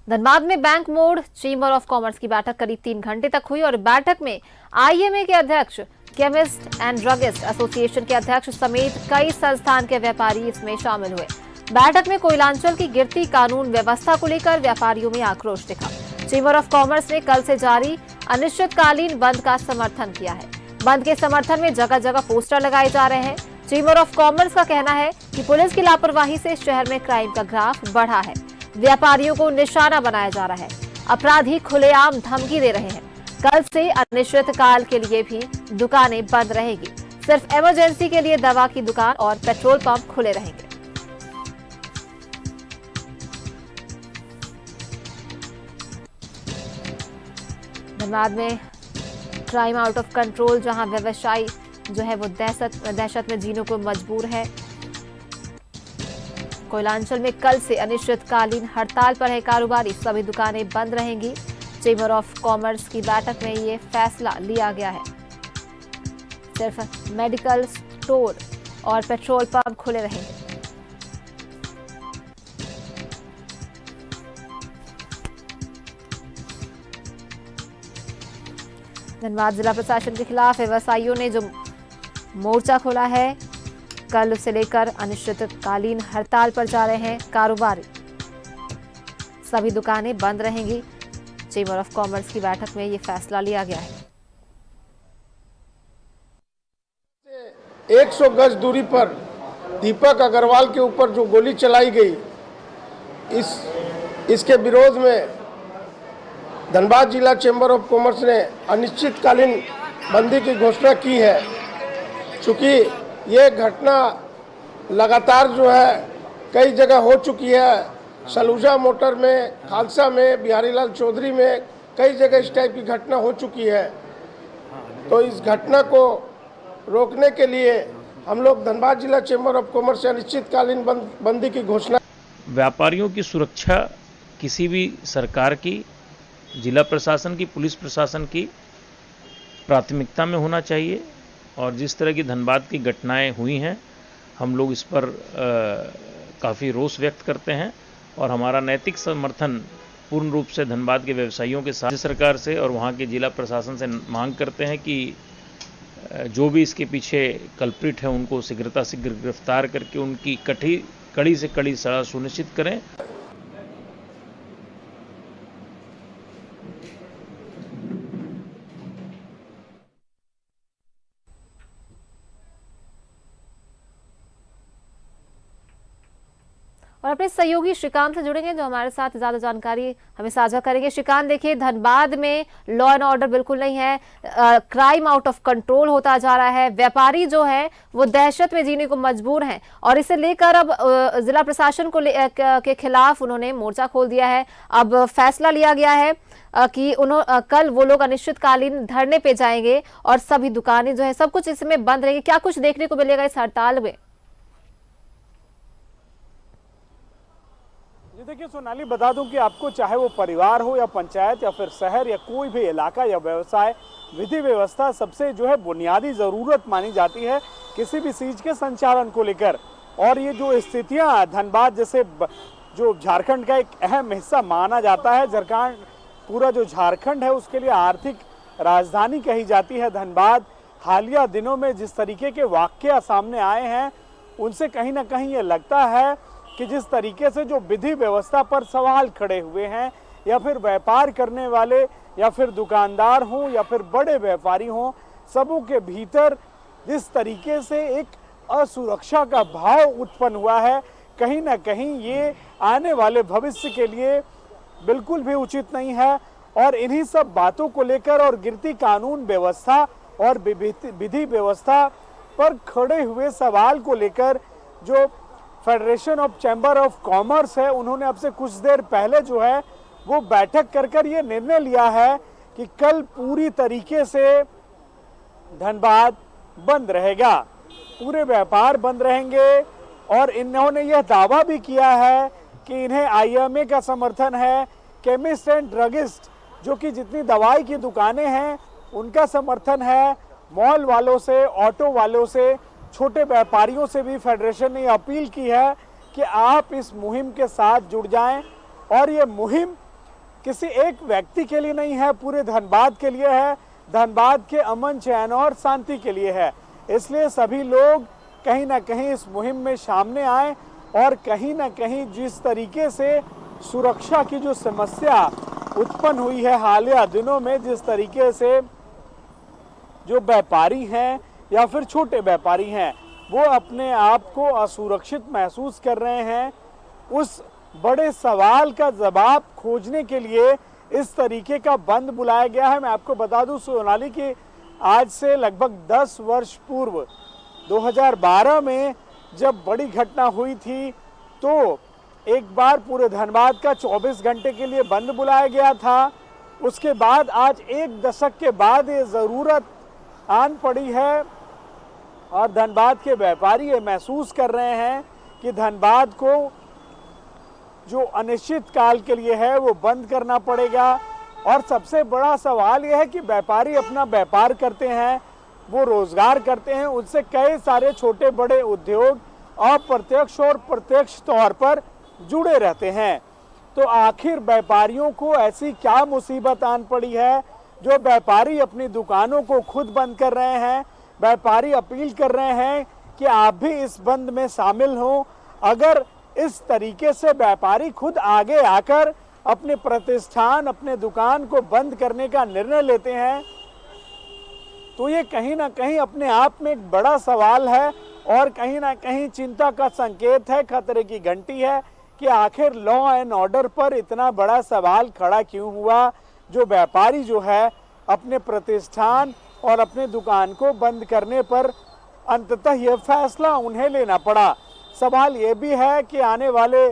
धनबाद में बैंक मोड़ chamber of commerce की बैठक करीब 3 घंटे तक हुई और बैठक में आईएमए के अध्यक्ष, केमिस्ट एंड ड्रगिस्ट एसोसिएशन के अध्यक्ष समेत कई संस्थान के व्यापारी इसमें शामिल हुए। बैठक में कोयलांचल की गिरती कानून व्यवस्था को लेकर व्यापारियों में आक्रोश दिखा। चेंबर ऑफ कॉमर्स ने कल से जारी अनिश्चितकालीन बंद का समर्थन किया है। बंद के समर्थन में जगह जगह पोस्टर लगाए जा रहे हैं। चेंबर ऑफ कॉमर्स का कहना है कि पुलिस की लापरवाही से शहर में क्राइम का ग्राफ बढ़ा है। व्यापारियों को निशाना बनाया जा रहा है। अपराधी खुलेआम धमकी दे रहे हैं। कल से अनिश्चितकाल के लिए भी दुकानें बंद रहेगी। सिर्फ इमरजेंसी के लिए दवा की दुकान और पेट्रोल पंप खुले रहेंगे। धनबाद में क्राइम आउट ऑफ कंट्रोल, जहां व्यवसायी जो है वो दहशत में जीने को मजबूर है। कोयलांचल में कल से अनिश्चितकालीन हड़ताल पर है कारोबारी। सभी दुकानें बंद रहेंगी। चेंबर ऑफ कॉमर्स की बैठक में ये फैसला लिया गया है। सिर्फ मेडिकल स्टोर और पेट्रोल पंप खुले रहेंगे। धनबाद जिला प्रशासन के खिलाफ व्यवसायियों ने जो मोर्चा खोला है, कल से लेकर अनिश्चितकालीन हड़ताल पर जा रहे हैं कारोबारी। सभी दुकानें बंद रहेंगी। चेंबर ऑफ कॉमर्स की बैठक में ये फैसला लिया गया है। 100 गज दूरी पर दीपक अग्रवाल के ऊपर जो गोली चलाई गई, इसके विरोध में धनबाद जिला चेंबर ऑफ कॉमर्स ने अनिश्चितकालीन बंदी की घोषणा की है। चूँकि ये घटना लगातार जो है कई जगह हो चुकी है। सलूजा मोटर में, खालसा में, बिहारीलाल चौधरी में कई जगह इस टाइप की घटना हो चुकी है। तो इस घटना को रोकने के लिए हम लोग धनबाद जिला चेंबर ऑफ कॉमर्स से अनिश्चितकालीन बंदी की घोषणा। व्यापारियों की सुरक्षा किसी भी सरकार की, जिला प्रशासन की, पुलिस प्रशासन की प्राथमिकता में होना चाहिए। और जिस तरह की धनबाद की घटनाएं हुई हैं, हम लोग इस पर काफ़ी रोष व्यक्त करते हैं और हमारा नैतिक समर्थन पूर्ण रूप से धनबाद के व्यवसायियों के साथ सरकार से और वहाँ के जिला प्रशासन से मांग करते हैं कि जो भी इसके पीछे कल्प्रिट है उनको शीघ्र गिरफ्तार करके उनकी कड़ी से कड़ी सजा सुनिश्चित करें। और अपने सहयोगी श्रीकांत से जुड़ेंगे जो हमारे साथ ज्यादा जानकारी हमें साझा करेंगे। श्रीकांत, देखिए धनबाद में लॉ एंड ऑर्डर बिल्कुल नहीं है। क्राइम आउट ऑफ कंट्रोल होता जा रहा है। व्यापारी जो है वो दहशत में जीने को मजबूर हैं और इसे लेकर अब जिला प्रशासन के खिलाफ उन्होंने मोर्चा खोल दिया है। अब फैसला लिया गया है कि कल वो लोग अनिश्चितकालीन धरने पे जाएंगे और सभी दुकानें जो है सब कुछ इसमें बंद रहेगी। क्या कुछ देखने को मिलेगा इस हड़ताल में? देखिए सोनाली, बता दूं कि आपको चाहे वो परिवार हो या पंचायत या फिर शहर या कोई भी इलाका या व्यवसाय, विधि व्यवस्था सबसे जो है बुनियादी ज़रूरत मानी जाती है किसी भी चीज़ के संचालन को लेकर। और ये जो स्थितियां धनबाद जैसे जो झारखंड का एक अहम हिस्सा माना जाता है, झारखंड पूरा जो झारखंड है उसके लिए आर्थिक राजधानी कही जाती है धनबाद। हालिया दिनों में जिस तरीके के वाक़या सामने आए हैं उनसे कहीं ना कहीं ये लगता है कि जिस तरीके से जो विधि व्यवस्था पर सवाल खड़े हुए हैं, या फिर व्यापार करने वाले या फिर दुकानदार हों या फिर बड़े व्यापारी हों, सबों के भीतर जिस तरीके से एक असुरक्षा का भाव उत्पन्न हुआ है, कहीं ना कहीं ये आने वाले भविष्य के लिए बिल्कुल भी उचित नहीं है। और इन्हीं सब बातों को लेकर और गिरती कानून व्यवस्था और विधि व्यवस्था पर खड़े हुए सवाल को लेकर जो federation of chamber of commerce है, उन्होंने अब से कुछ देर पहले जो है वो बैठक कर ये निर्णय लिया है कि कल पूरी तरीके से धनबाद बंद रहेगा, पूरे व्यापार बंद रहेंगे। और इन्होंने यह दावा भी किया है कि इन्हें आईएमए का समर्थन है, केमिस्ट एंड ड्रगिस्ट जो कि जितनी दवाई की दुकानें हैं उनका समर्थन है, मॉल वालों से, ऑटो वालों से, छोटे व्यापारियों से भी फेडरेशन ने अपील की है कि आप इस मुहिम के साथ जुड़ जाएं और ये मुहिम किसी एक व्यक्ति के लिए नहीं है, पूरे धनबाद के लिए है, धनबाद के अमन चैन और शांति के लिए है। इसलिए सभी लोग कहीं ना कहीं इस मुहिम में सामने आए और कहीं ना कहीं जिस तरीके से सुरक्षा की जो समस्या उत्पन्न हुई है हालिया दिनों में, जिस तरीके से जो व्यापारी हैं या फिर छोटे व्यापारी हैं वो अपने आप को असुरक्षित महसूस कर रहे हैं, उस बड़े सवाल का जवाब खोजने के लिए इस तरीके का बंद बुलाया गया है। मैं आपको बता दूं सोनाली कि आज से लगभग 10 वर्ष पूर्व 2012 में जब बड़ी घटना हुई थी तो एक बार पूरे धनबाद का 24 घंटे के लिए बंद बुलाया गया था। उसके बाद आज एक दशक के बाद ये ज़रूरत आन पड़ी है और धनबाद के व्यापारी ये महसूस कर रहे हैं कि धनबाद को जो अनिश्चित काल के लिए है वो बंद करना पड़ेगा। और सबसे बड़ा सवाल यह है कि व्यापारी अपना व्यापार करते हैं, वो रोजगार करते हैं, उनसे कई सारे छोटे बड़े उद्योग अप्रत्यक्ष और प्रत्यक्ष तौर पर जुड़े रहते हैं। तो आखिर व्यापारियों को ऐसी क्या मुसीबत आन पड़ी है जो व्यापारी अपनी दुकानों को खुद बंद कर रहे हैं। व्यापारी अपील कर रहे हैं कि आप भी इस बंद में शामिल हों। अगर इस तरीके से व्यापारी खुद आगे आकर अपने प्रतिष्ठान, अपने दुकान को बंद करने का निर्णय लेते हैं तो ये कहीं ना कहीं अपने आप में एक बड़ा सवाल है और कहीं ना कहीं चिंता का संकेत है, खतरे की घंटी है कि आखिर लॉ एंड ऑर्डर पर इतना बड़ा सवाल खड़ा क्यों हुआ, जो व्यापारी जो है अपने प्रतिष्ठान और अपने दुकान को बंद करने पर अंततः यह फैसला उन्हें लेना पड़ा। सवाल ये भी है कि आने वाले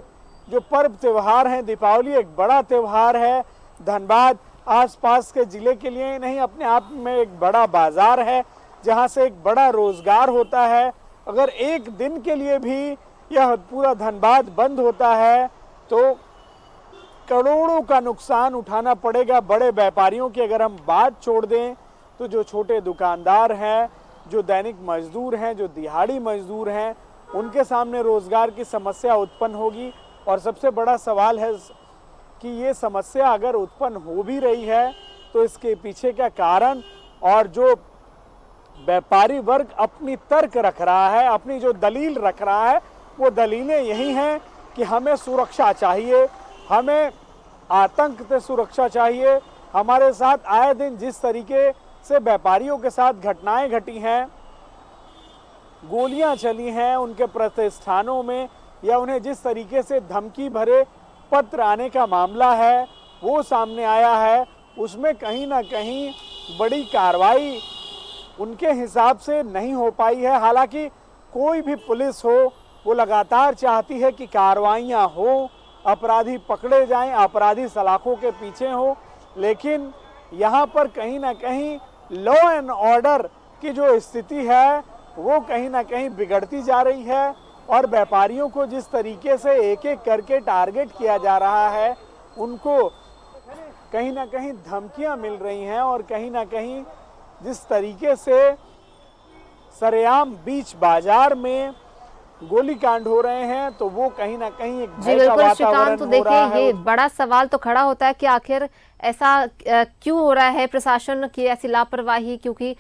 जो पर्व त्यौहार हैं, दीपावली एक बड़ा त्यौहार है, धनबाद आसपास के ज़िले के लिए नहीं अपने आप में एक बड़ा बाज़ार है जहां से एक बड़ा रोज़गार होता है। अगर एक दिन के लिए भी यह पूरा धनबाद बंद होता है तो करोड़ों का नुकसान उठाना पड़ेगा बड़े व्यापारियों की। अगर हम बात छोड़ दें तो जो छोटे दुकानदार हैं, जो दैनिक मजदूर हैं, जो दिहाड़ी मजदूर हैं, उनके सामने रोज़गार की समस्या उत्पन्न होगी। और सबसे बड़ा सवाल है कि ये समस्या अगर उत्पन्न हो भी रही है तो इसके पीछे का कारण और जो व्यापारी वर्ग अपनी तर्क रख रहा है, अपनी जो दलील रख रहा है, वो दलीलें यही हैं कि हमें सुरक्षा चाहिए, हमें आतंक से सुरक्षा चाहिए। हमारे साथ आए दिन जिस तरीके से व्यापारियों के साथ घटनाएं घटी हैं, गोलियां चली हैं उनके प्रतिष्ठानों में या उन्हें जिस तरीके से धमकी भरे पत्र आने का मामला है वो सामने आया है, उसमें कहीं ना कहीं बड़ी कार्रवाई उनके हिसाब से नहीं हो पाई है। हालांकि कोई भी पुलिस हो वो लगातार चाहती है कि कार्रवाइयाँ हो, अपराधी पकड़े जाएं, अपराधी सलाखों के पीछे हो, लेकिन यहाँ पर कहीं ना कहीं लॉ एंड ऑर्डर की जो स्थिति है वो कहीं ना कहीं बिगड़ती जा रही है। और व्यापारियों को जिस तरीके से एक एक करके टारगेट किया जा रहा है, उनको कहीं ना कहीं धमकियां मिल रही हैं और कहीं ना कहीं जिस तरीके से सरेआम बीच बाजार में गोलीकांड हो रहे हैं तो वो कहीं ना कहीं एक जी बिल्कुल श्रीकांत, तो देखिए ये बड़ा सवाल तो खड़ा होता है कि आखिर ऐसा क्यों हो रहा है, प्रशासन की ऐसी लापरवाही, क्योंकि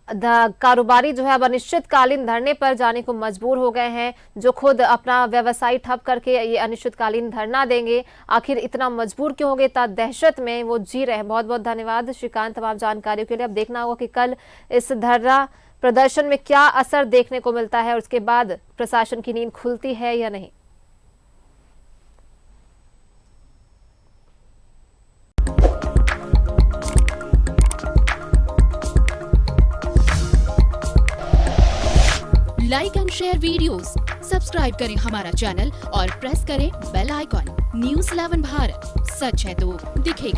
कारोबारी जो है अब अनिश्चितकालीन धरने पर जाने को मजबूर हो गए हैं, जो खुद अपना व्यवसाय ठप करके ये अनिश्चितकालीन धरना देंगे। आखिर इतना मजबूर क्यों होंगे, इतना दहशत में वो जी रहे हैं। बहुत बहुत धन्यवाद श्रीकांत तमाम जानकारियों के लिए। अब देखना होगा कि कल इस धरना प्रदर्शन में क्या असर देखने को मिलता है और उसके बाद प्रशासन की नींद खुलती है या नहीं। Like and share videos, subscribe करें हमारा चैनल और प्रेस करें बेल आइकॉन। न्यूज़ 11 भारत, सच है तो दिखेगा।